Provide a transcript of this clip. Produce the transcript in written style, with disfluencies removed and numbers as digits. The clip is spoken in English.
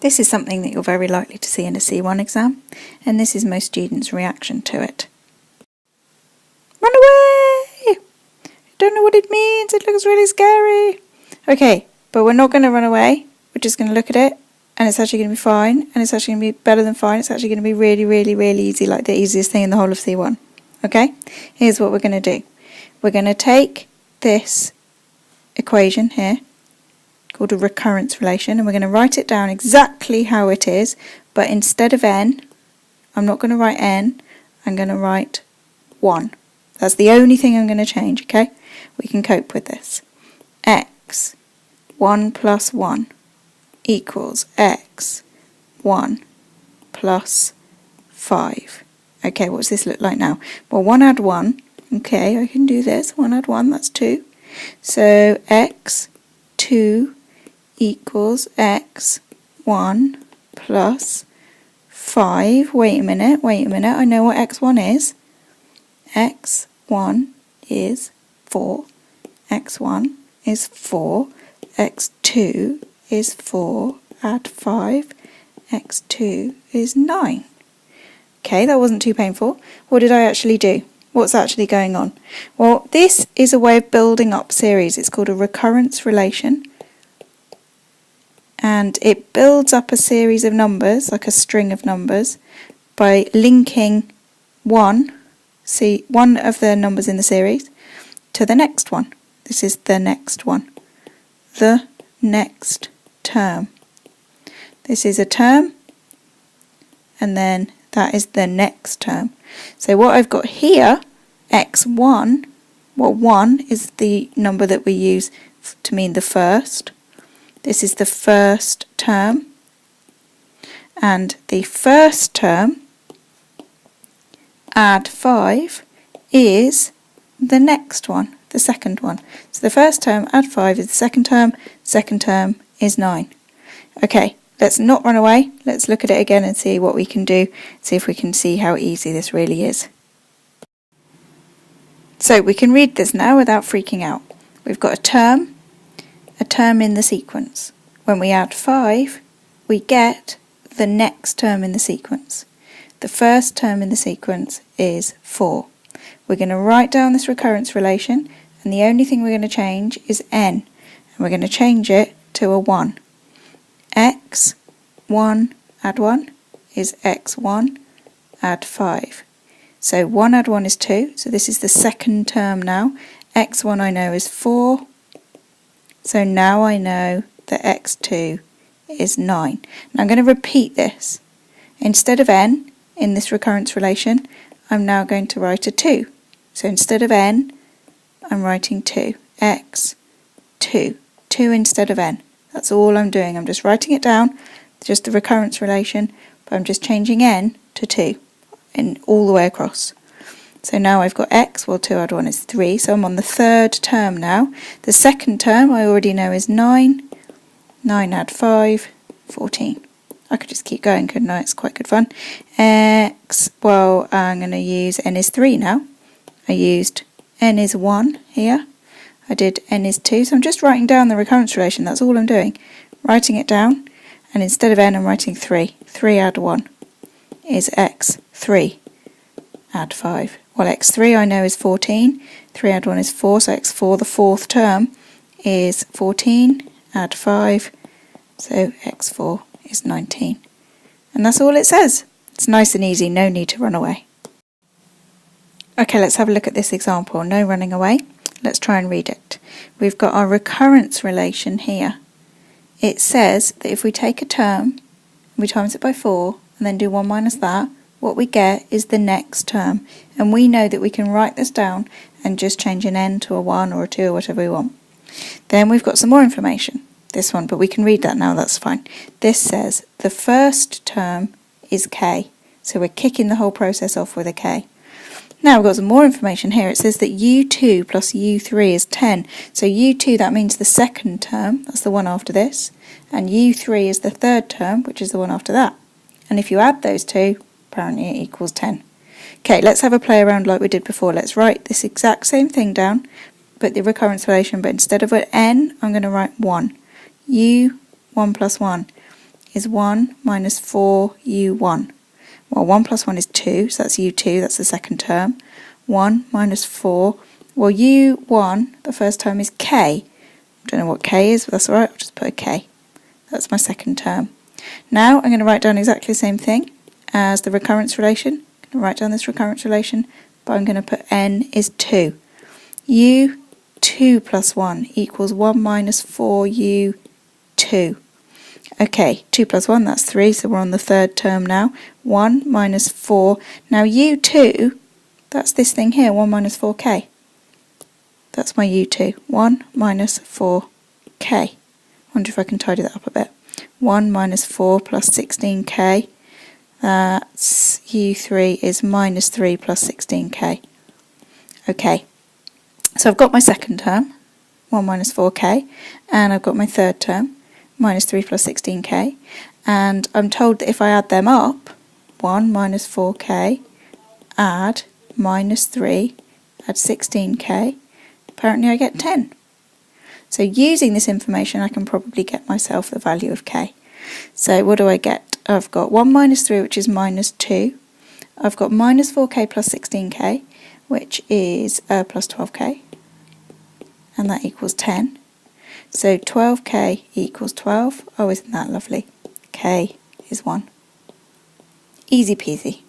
This is something that you're very likely to see in a C1 exam, and this is most students' reaction to it. Run away! I don't know what it means, it looks really scary. Okay, but we're not going to run away, we're just going to look at it, and it's actually going to be fine, and it's actually going to be better than fine, it's actually going to be really, really, really easy, like the easiest thing in the whole of C1. Okay, here's what we're going to do. We're going to take this equation here, called a recurrence relation, and we're going to write it down exactly how it is, but instead of n, I'm not going to write n, I'm going to write 1. That's the only thing I'm going to change, okay? We can cope with this. X 1 plus 1 equals x 1 plus 5. Okay, what does this look like now? Well, 1 add 1, okay, I can do this. 1 add 1, that's 2. So x 2 equals x 1 plus 5. Wait a minute, I know what x1 is. x1 is 4, x1 is 4, x2 is 4, add 5, x2 is 9. Okay, that wasn't too painful. What did I actually do? What's actually going on? Well, this is a way of building up series. It's called a recurrence relation. And it builds up a series of numbers, like a string of numbers, by linking one of the numbers in the series to the next one. This is the next one. The next term. This is a term, and then that is the next term. So what I've got here, x1, well, 1 is the number that we use to mean the first. This is the first term, and the first term, add 5, is the next one, the second one. So the first term, add 5 is the second term is 9. Okay, let's not run away, let's look at it again and see what we can do, see if we can see how easy this really is. So we can read this now without freaking out. We've got a term in the sequence. When we add 5, we get the next term in the sequence. The first term in the sequence is 4. We're going to write down this recurrence relation, and the only thing we're going to change is n, and we're going to change it to a 1. x1 add 1 is x1 add 5. So 1 add 1 is 2, so this is the second term now. x1 I know is 4, so now I know that x2 is 9. Now I'm going to repeat this. Instead of n in this recurrence relation, I'm now going to write a 2. So instead of n, I'm writing 2. x 2. 2 instead of n. That's all I'm doing. I'm just writing it down, just the recurrence relation, but I'm just changing n to 2 and all the way across. So now I've got x, well 2 add 1 is 3, so I'm on the third term now. The second term I already know is 9. 9 add 5, 14. I could just keep going, couldn't I? It's quite good fun. X, well, I'm going to use n is 3 now. I used n is 1 here. I did n is 2, so I'm just writing down the recurrence relation. That's all I'm doing. Writing it down, and instead of n, I'm writing 3. 3 add 1 is x 3 add 5. Well, x3 I know is 14. 3 add 1 is 4, so x4, the fourth term, is 14. Add 5, so x4 is 19. And that's all it says. It's nice and easy, no need to run away. Okay, let's have a look at this example. No running away. Let's try and read it. We've got our recurrence relation here. It says that if we take a term, we times it by 4, and then do 1 minus that, what we get is the next term. And we know that we can write this down and just change an n to a 1 or a 2 or whatever we want. Then we've got some more information, this one, but we can read that now, that's fine. This says the first term is k, so we're kicking the whole process off with a k. Now we've got some more information here. It says that u2 plus u3 is 10, so u2, that means the second term, that's the one after this, and u3 is the third term, which is the one after that. And if you add those two, apparently it equals 10. Okay, let's have a play around like we did before. Let's write this exact same thing down, put the recurrence relation, but instead of an n, I'm going to write 1. u1 plus 1 is 1 minus 4u1. Well, 1 plus 1 is 2, so that's u2, that's the second term. 1 minus 4, well, u1, the first term, is k. I don't know what k is, but that's alright, I'll just put a k. That's my second term. Now I'm going to write down exactly the same thing as the recurrence relation. I'm going to write down this recurrence relation, but I'm going to put n is 2. u2 plus 1 equals 1 minus 4u2. Okay, 2 plus 1, that's 3, so we're on the third term now. 1 minus 4. Now u2, that's this thing here, 1 minus 4k. That's my u2. 1 minus 4k. Wonder if I can tidy that up a bit. 1 minus 4 plus 16k. That's u3 is minus 3 plus 16k. Okay, so I've got my second term, 1 minus 4k, and I've got my third term, minus 3 plus 16k, and I'm told that if I add them up, 1 minus 4k, add minus 3, add 16k, apparently I get 10. So using this information I can probably get myself the value of k. So what do I get? I've got 1 minus 3, which is minus 2. I've got minus 4k plus 16k, which is plus 12k, and that equals 10. So 12k equals 12. Oh, isn't that lovely? K is 1. Easy peasy.